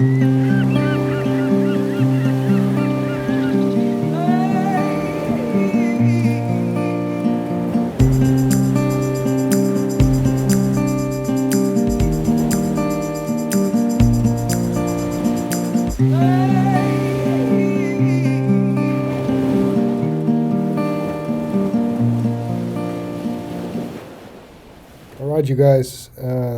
Alright, you guys,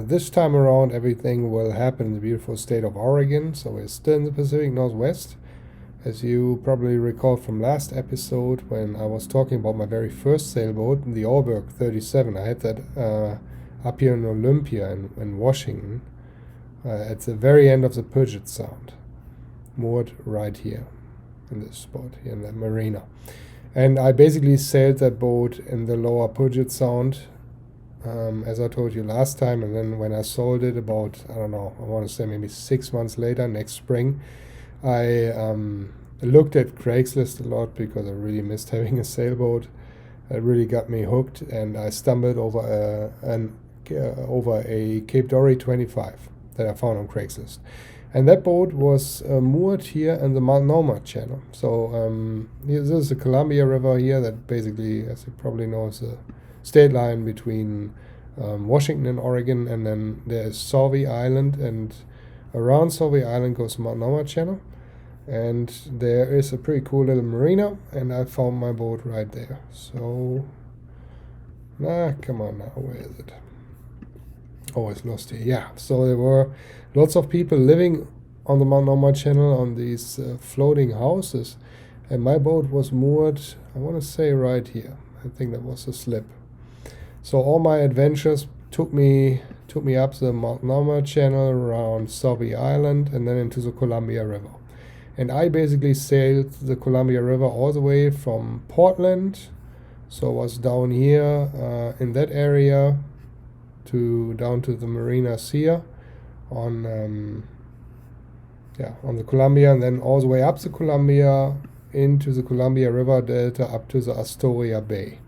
this time around everything will happen in the beautiful state of Oregon, so we're still in the Pacific Northwest. As you probably recall from last episode when I was talking about my very first sailboat, the Oregon 37, I had that up here in Olympia in Washington, at the very end of the Puget Sound, moored right here in this spot, here in that marina. And I basically sailed that boat in the lower Puget Sound, as I told you last time, and then when I sold it about, I don't know, I want to say maybe 6 months later, next spring, I looked at Craigslist a lot because I really missed having a sailboat. It really got me hooked, and I stumbled over a Cape Dory 25 that I found on Craigslist. And that boat was moored here in the Multnomah Channel. So this is the Columbia River here that basically, as you probably know, is a state line between Washington and Oregon, and then there's Sauvie Island, and around Sauvie Island goes Multnomah Channel, and there is a pretty cool little marina, and I found my boat right there. So, come on now, where is it? Oh, it's lost here. Yeah, so there were lots of people living on the Multnomah Channel on these floating houses, and my boat was moored, I want to say right here. I think that was a slip. So all my adventures took me up the Multnomah Channel around Sauvie Island and then into the Columbia River. And I basically sailed the Columbia River all the way from Portland, so I was down here in that area down to the marinas here on the Columbia, and then all the way up the Columbia into the Columbia River Delta up to the Astoria Bay.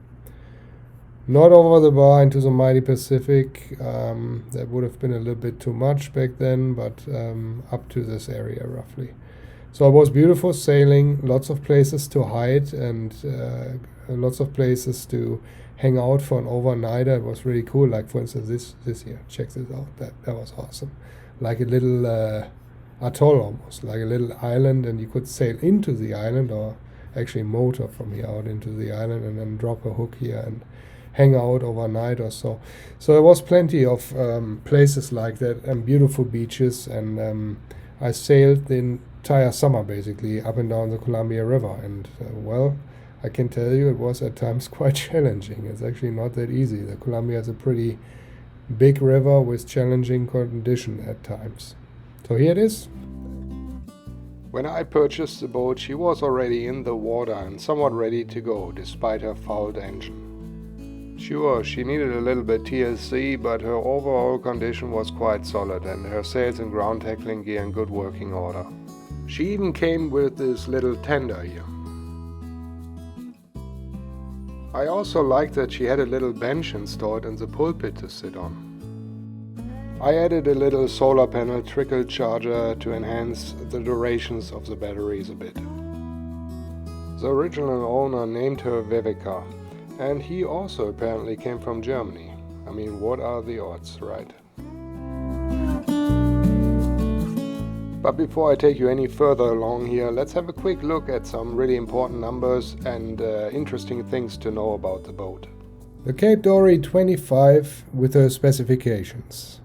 Not over the bar into the mighty Pacific. That would have been a little bit too much back then, but up to this area roughly. So it was beautiful sailing, lots of places to hide, and lots of places to hang out for an overnighter. It was really cool. Like for instance this here. Check this out. That was awesome. Like a little atoll almost, like a little island, and you could sail into the island or actually motor from here out into the island and then drop a hook here and hang out overnight or so. So there was plenty of places like that and beautiful beaches, and I sailed the entire summer basically up and down the Columbia River, and well, I can tell you it was at times quite challenging. It's actually not that easy. The Columbia is a pretty big river with challenging conditions at times. So here it is. When I purchased the boat, she was already in the water and somewhat ready to go, despite her fouled engine. Sure, she needed a little bit TLC, but her overall condition was quite solid, and her sails and ground tackling gear in good working order. She even came with this little tender here. I also liked that she had a little bench installed in the pulpit to sit on. I added a little solar panel trickle charger to enhance the durations of the batteries a bit. The original owner named her Vivica, and he also apparently came from Germany. I mean, what are the odds, right? But before I take you any further along here, let's have a quick look at some really important numbers and interesting things to know about the boat. The Cape Dory 25 with her specifications.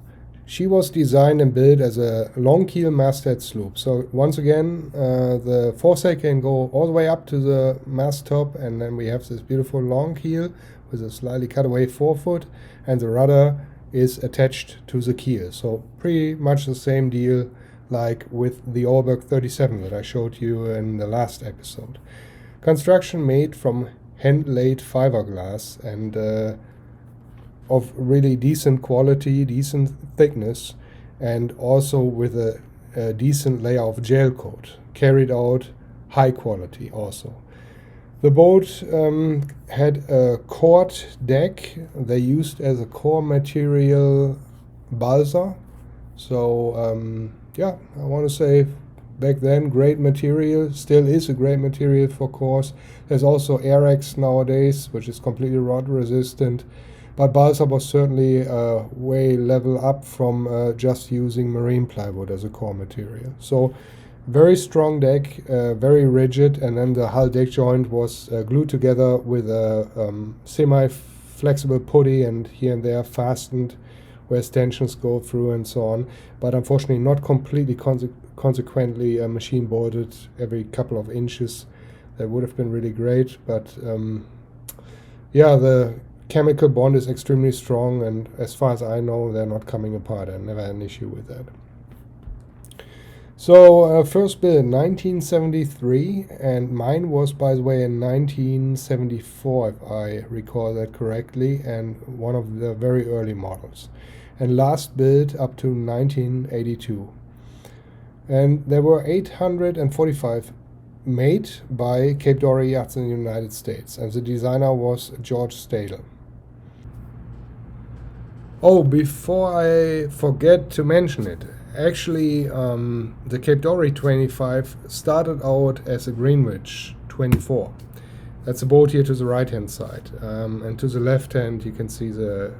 She was designed and built as a long keel masthead sloop. So once again, the foresail can go all the way up to the mast top, and then we have this beautiful long keel with a slightly cutaway forefoot, and the rudder is attached to the keel. So pretty much the same deal like with the Oregon 37 that I showed you in the last episode. Construction made from hand-laid fiberglass and of really decent quality, decent thickness, and also with a decent layer of gel coat. Carried out high quality also. The boat had a cord deck. They used as a core material balsa. So yeah, I want to say back then, great material, still is a great material for cores. There's also Airex nowadays, which is completely rot resistant. But balsa was certainly way level up from just using marine plywood as a core material. So very strong deck, very rigid, and then the hull deck joint was glued together with a semi-flexible putty and here and there fastened where tensions go through and so on. But unfortunately not completely consequently machine bolted every couple of inches. That would have been really great, but yeah, the chemical bond is extremely strong, and as far as I know, they're not coming apart. I never had an issue with that. So first build 1973, and mine was, by the way, in 1974, if I recall that correctly, and one of the very early models. And last build up to 1982. And there were 845 made by Cape Dory Yachts in the United States, and the designer was George Stadel. Oh, before I forget to mention it, actually, the Cape Dory 25 started out as a Greenwich 24. That's a boat here to the right hand side, and to the left hand you can see the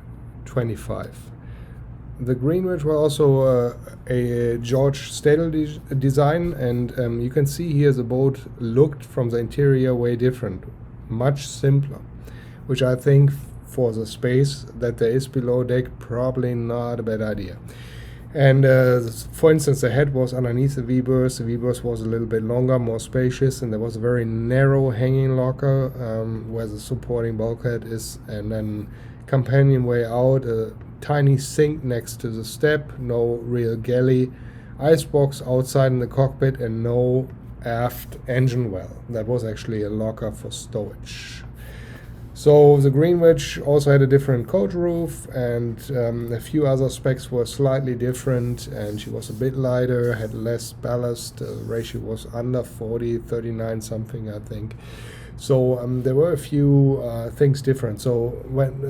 25. The Greenwich was also a George Stadel design, and you can see here the boat looked from the interior way different, much simpler, which I think for the space that there is below deck, probably not a bad idea. And for instance, the head was underneath the V-berth. The V-berth was a little bit longer, more spacious, and there was a very narrow hanging locker where the supporting bulkhead is, and then companionway out, a tiny sink next to the step, no real galley, icebox outside in the cockpit, and no aft engine well. That was actually a locker for stowage. So the Greenwich also had a different coach roof, and a few other specs were slightly different, and she was a bit lighter, had less ballast. The ratio was under 40, 39 something, I think. So there were a few things different. So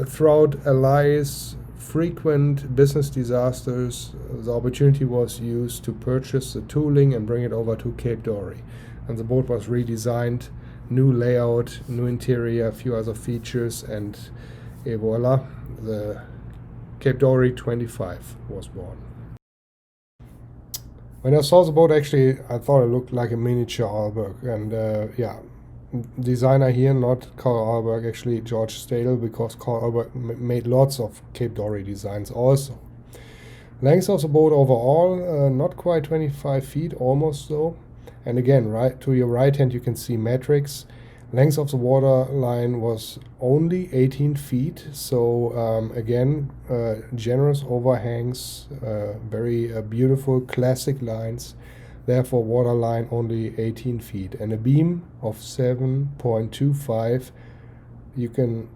throughout Elias' frequent business disasters, the opportunity was used to purchase the tooling and bring it over to Cape Dory. And the boat was redesigned, new layout, new interior, a few other features, and voila, the Cape Dory 25 was born. When I saw the boat, actually, I thought it looked like a miniature Arlberg, and yeah, designer here, not Carl Arlberg, actually George Stadel, because Carl Arlberg made lots of Cape Dory designs also. Length of the boat overall, not quite 25 feet, almost so. And again, right to your right hand, you can see metrics. Length of the water line was only 18 feet. So again, generous overhangs, very beautiful classic lines. Therefore, water line only 18 feet. And a beam of 7.25, you can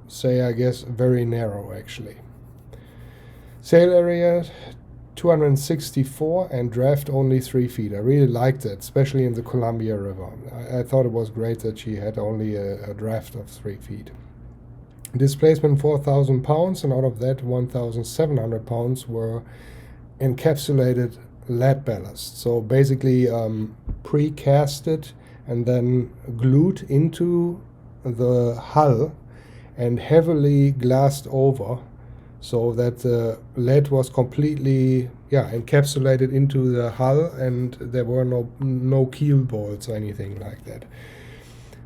say, I guess, very narrow actually. Sail area 264 and draft only 3 feet. I really liked it, especially in the Columbia River. I thought it was great that she had only a draft of 3 feet. Displacement 4,000 pounds, and out of that 1,700 pounds were encapsulated lead ballast. So basically pre-casted and then glued into the hull and heavily glassed over, so that the lead was completely encapsulated into the hull, and there were no keel bolts or anything like that.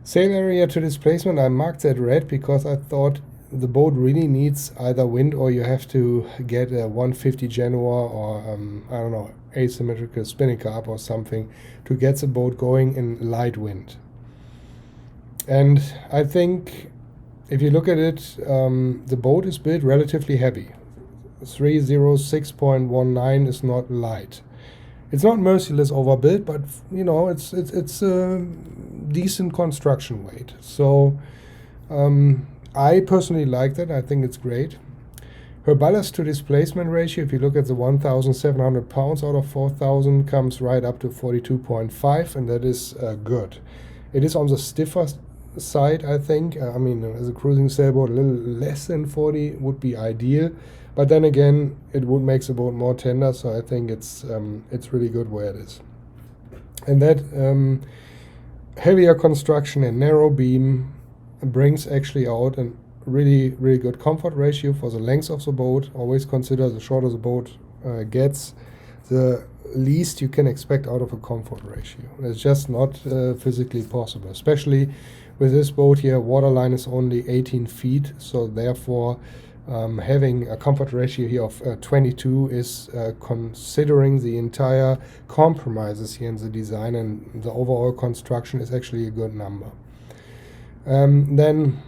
Sail area to displacement, I marked that red because I thought the boat really needs either wind, or you have to get a 150 Genoa or I don't know, asymmetrical spinning carb or something to get the boat going in light wind. And I think if you look at it, the boat is built relatively heavy. 306.19 is not light. It's not merciless overbuilt, but you know, it's a decent construction weight. So I personally like that. I think it's great. Her ballast to displacement ratio, if you look at the 1,700 pounds out of 4,000, comes right up to 42.5, and that is good. It is on the stiffer side, I think. I mean, as a cruising sailboat, a little less than 40 would be ideal, But then again, it would make the boat more tender, so I think it's really good where it is. And that heavier construction and narrow beam brings actually out a really good comfort ratio for the length of the boat. Always consider the shorter the boat gets, the least you can expect out of a comfort ratio. It's just not physically possible, especially with this boat here. Waterline is only 18 feet, so therefore having a comfort ratio here of 22 is considering the entire compromises here in the design, and the overall construction is actually a good number. Then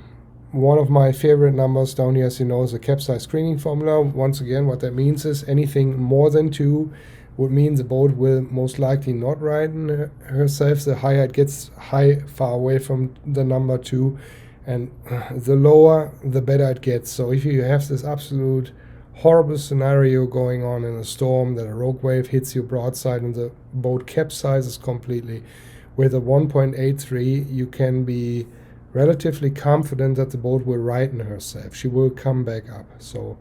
one of my favorite numbers down here, as you know, is the Capsize screening formula. Once again, what that means is anything more than 2 would mean the boat will most likely not righten herself. The higher it gets far away from the number 2, and the lower, the better it gets. So if you have this absolute horrible scenario going on in a storm, that a rogue wave hits you broadside and the boat capsizes completely, with a 1.83, you can be relatively confident that the boat will righten herself. She will come back up. So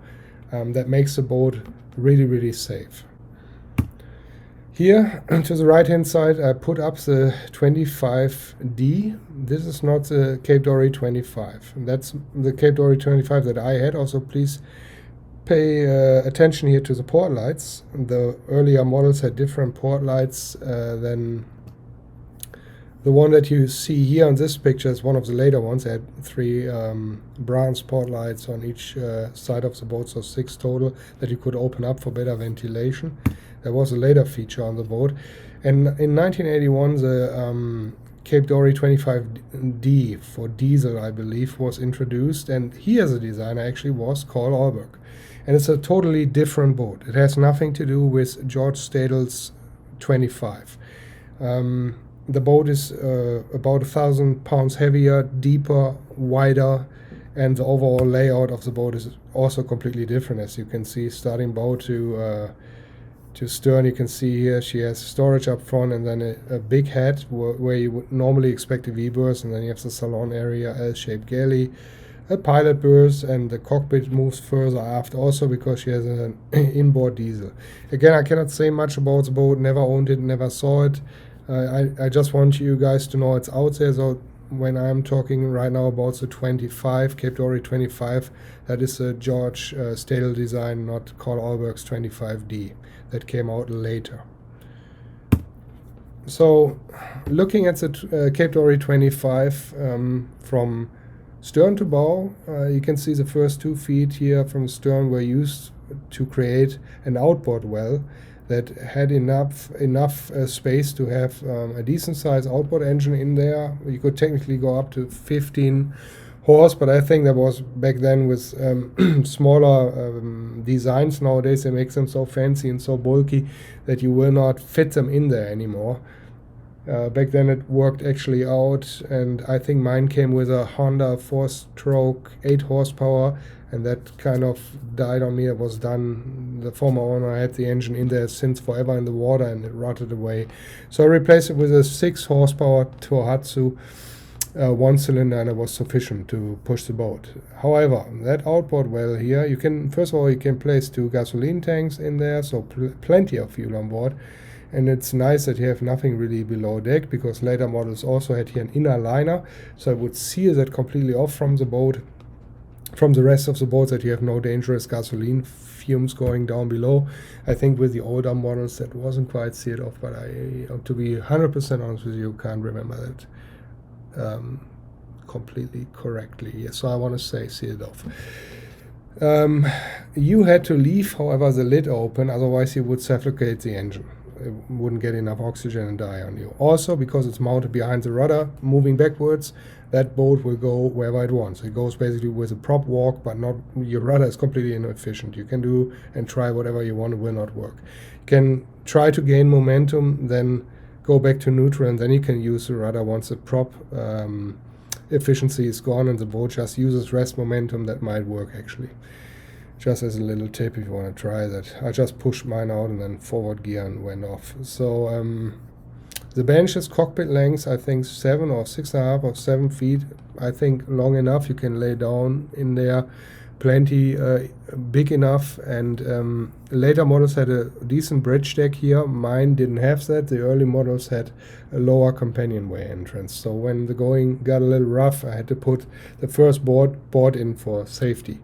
that makes the boat really safe. Here to the right hand side, I put up the 25D. This is not the Cape Dory 25. That's the Cape Dory 25 that I had. Also, please pay attention here to the port lights. The earlier models had different port lights than the one that you see here on this picture. Is one of the later ones. They had 3 bronze port lights on each side of the boat, so 6 total that you could open up for better ventilation. That was a later feature on the boat. And in 1981, the Cape Dory 25D for diesel, I believe, was introduced. And he, as a designer, actually was Carl Alberg. And it's a totally different boat. It has nothing to do with George Stadle's 25. The boat is about 1,000 pounds heavier, deeper, wider, and the overall layout of the boat is also completely different. As you can see, starting bow to stern, you can see here she has storage up front, and then a big head where you would normally expect a V-berth, and then you have the salon area, L-shaped galley, a pilot berth, and the cockpit moves further aft also because she has an inboard diesel. Again, I cannot say much about the boat, never owned it, never saw it. I just want you guys to know it's out there. So when I'm talking right now about the 25, Cape Dory 25, that is a George Stadle design, not Carl Alberg's 25D. That came out later. So looking at the Cape Dory 25 from stern to bow, you can see the first 2 feet here from stern were used to create an outboard well that had enough space to have a decent sized outboard engine in there. You could technically go up to 15 horse, but I think that was back then with smaller designs. Nowadays they make them so fancy and so bulky that you will not fit them in there anymore. Back then it worked actually out, and I think mine came with a Honda 4-stroke 8 horsepower, and that kind of died on me. It was done. The former owner had the engine in there since forever in the water, and it rotted away. So I replaced it with a 6 horsepower Tohatsu 1-cylinder, and it was sufficient to push the boat. However, that outboard well here, you can, first of all, you can place 2 gasoline tanks in there, so plenty of fuel on board. And it's nice that you have nothing really below deck, because later models also had here an inner liner, so it would seal that completely off from the boat, from the rest of the boat, that you have no dangerous gasoline fumes going down below. I think with the older models that wasn't quite sealed off, but I, to be 100% honest with you, can't remember that completely correctly. Yes, so I want to say sealed off. You had to leave, however, the lid open, otherwise you would suffocate the engine. It wouldn't get enough oxygen and die on you. Also, because it's mounted behind the rudder, moving backwards, that boat will go wherever it wants. It goes basically with a prop walk, but not, your rudder is completely inefficient. You can do and try whatever you want, it will not work. You can try to gain momentum, then go back to neutral, and then you can use the rudder once the prop efficiency is gone and the boat just uses rest momentum. That might work actually. Just as a little tip if you want to try that. I just pushed mine out and then forward gear and went off. So the bench is cockpit length, I think 7 or 6.5 or 7 feet. I think long enough. You can lay down in there. plenty big enough, and later models had a decent bridge deck here. Mine didn't have that. The early models had a lower companionway entrance, so when the going got a little rough, I had to put the first board in for safety.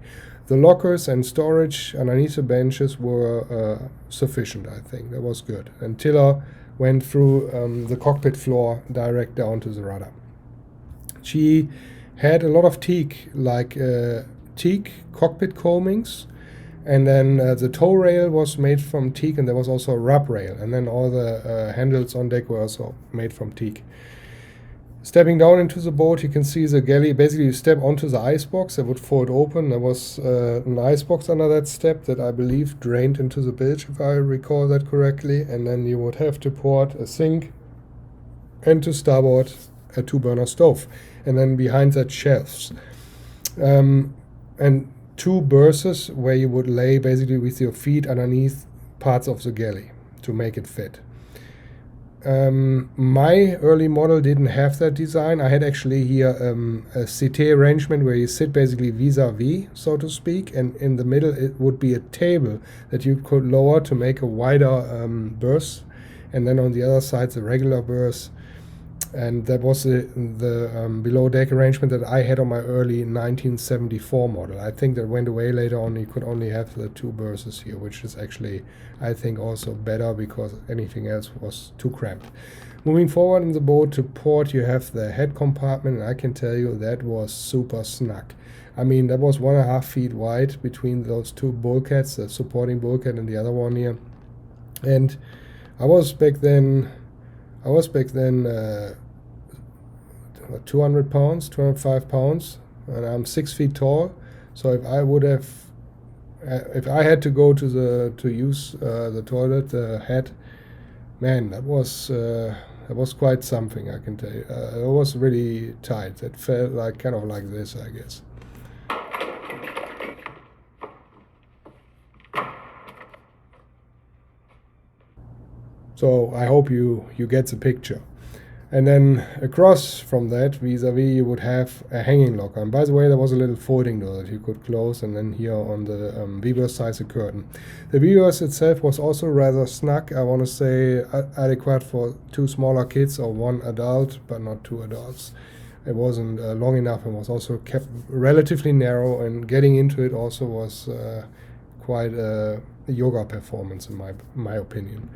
The lockers and storage underneath the benches were sufficient, I think. That was good. And Tiller went through the cockpit floor direct down to the rudder. She had a lot of teak, like teak cockpit combings, and then the tow rail was made from teak, and there was also a rub rail, and then all the handles on deck were also made from teak. Stepping down into the boat, you can see the galley. Basically, you step onto the icebox that would fold open. There was an icebox under that step that I believe drained into the bilge, if I recall that correctly. And then you would have to port a sink, and to starboard a 2-burner stove. And then behind that, shelves. And 2 berths where you would lay basically with your feet underneath parts of the galley to make it fit. My early model didn't have that design. I had actually here a settee arrangement where you sit basically vis-a-vis, so to speak, and in the middle it would be a table that you could lower to make a wider berth, and then on the other side the regular berth. And that was the below deck arrangement that I had on my early 1974 model. I think that went away later on. You could only have the 2 berths here, which is actually, I think, also better because anything else was too cramped. Moving forward in the boat to port, you have the head compartment, and I can tell you that was super snug. I mean, that was 1.5 feet wide between those 2 bulkheads, the supporting bulkhead and the other one here. And I was back then 200 pounds, 205 pounds, and I'm 6 feet tall. So if I had to go to use the toilet, the head, man, that was quite something, I can tell you. It was really tight. It felt like kind of like this, I guess. So I hope you get the picture. And then across from that, vis-a-vis, you would have a hanging locker. And by the way, there was a little folding door that you could close, and then here on the V-berth side, a curtain. The V-berth itself was also rather snug. I want to say adequate for 2 smaller kids or 1 adult, but not 2 adults. It wasn't long enough, and was also kept relatively narrow, and getting into it also was quite a yoga performance in my opinion.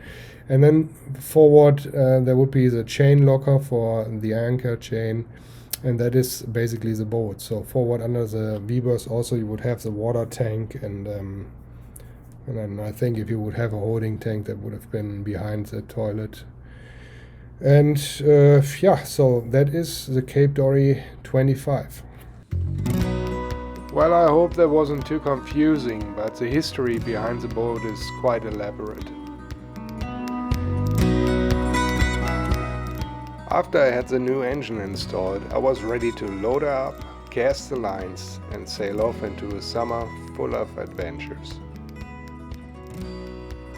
And then forward there would be the chain locker for the anchor chain, and that is basically the boat. So forward under the V-berth also you would have the water tank, and then I think if you would have a holding tank, that would have been behind the toilet. And yeah, so that is the Cape Dory 25. Well, I hope that wasn't too confusing, but the history behind the boat is quite elaborate. After I had the new engine installed, I was ready to load her up, cast the lines, and sail off into a summer full of adventures.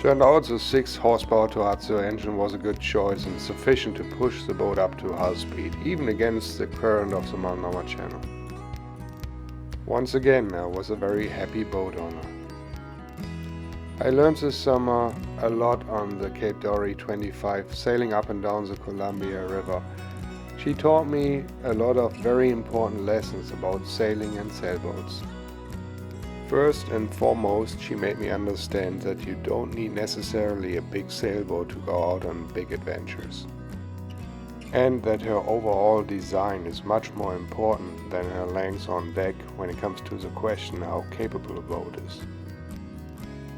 Turned out the 6 horsepower Tohatsu engine was a good choice and sufficient to push the boat up to hull speed, even against the current of the Multnomah Channel. Once again, I was a very happy boat owner. I learned this summer a lot on the Cape Dory 25, sailing up and down the Columbia River. She taught me a lot of very important lessons about sailing and sailboats. First and foremost, she made me understand that you don't need necessarily a big sailboat to go out on big adventures. And that her overall design is much more important than her length on deck when it comes to the question how capable a boat is.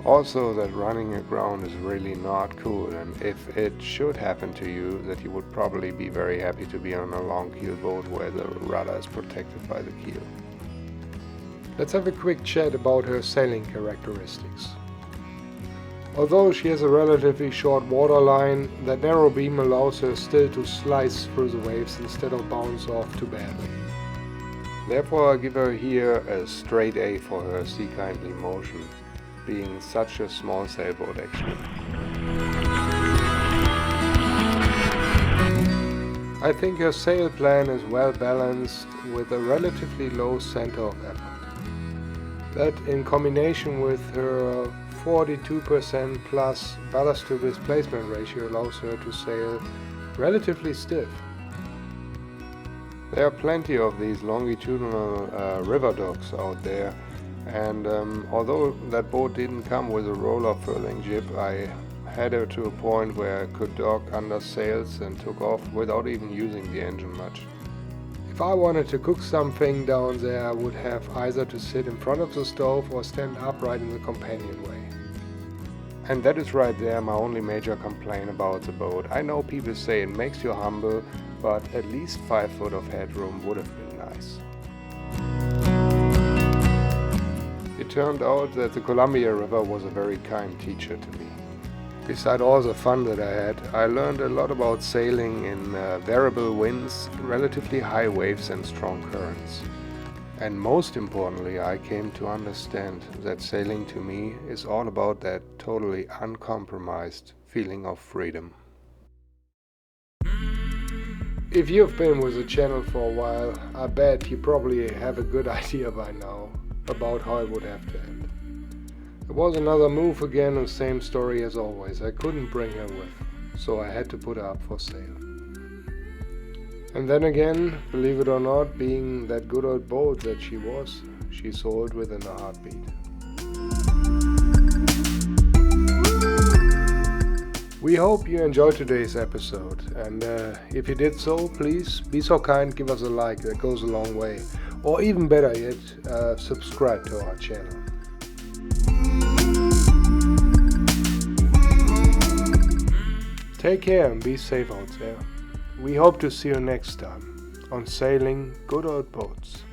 Also, that running aground is really not cool, and if it should happen to you, that you would probably be very happy to be on a long keel boat where the rudder is protected by the keel. Let's have a quick chat about her sailing characteristics. Although she has a relatively short waterline, that narrow beam allows her still to slice through the waves instead of bounce off too badly. Therefore I give her here a straight A for her sea-kindly motion, being such a small sailboat actually. I think her sail plan is well balanced with a relatively low center of effort. That, in combination with her 42% plus ballast to displacement ratio, allows her to sail relatively stiff. There are plenty of these longitudinal river docks out there, and although that boat didn't come with a roller furling jib, I had her to a point where I could dock under sails and took off without even using the engine much. If I wanted to cook something down there, I would have either to sit in front of the stove or stand upright in the companionway. And that is right there my only major complaint about the boat. I know people say it makes you humble, but at least 5 foot of headroom would have been nice. It turned out that the Columbia River was a very kind teacher to me. Beside all the fun that I had, I learned a lot about sailing in variable winds, relatively high waves and strong currents. And most importantly, I came to understand that sailing to me is all about that totally uncompromised feeling of freedom. If you've been with the channel for a while, I bet you probably have a good idea by now about how it would have to end. It was another move again, and same story as always. I couldn't bring her with, so I had to put her up for sale. And then again, believe it or not, being that good old boat that she was, she sold within a heartbeat. We hope you enjoyed today's episode, and if you did so, please be so kind, give us a like, that goes a long way. Or even better yet, subscribe to our channel. Take care and be safe out there. We hope to see you next time on Sailing Good Old Boats.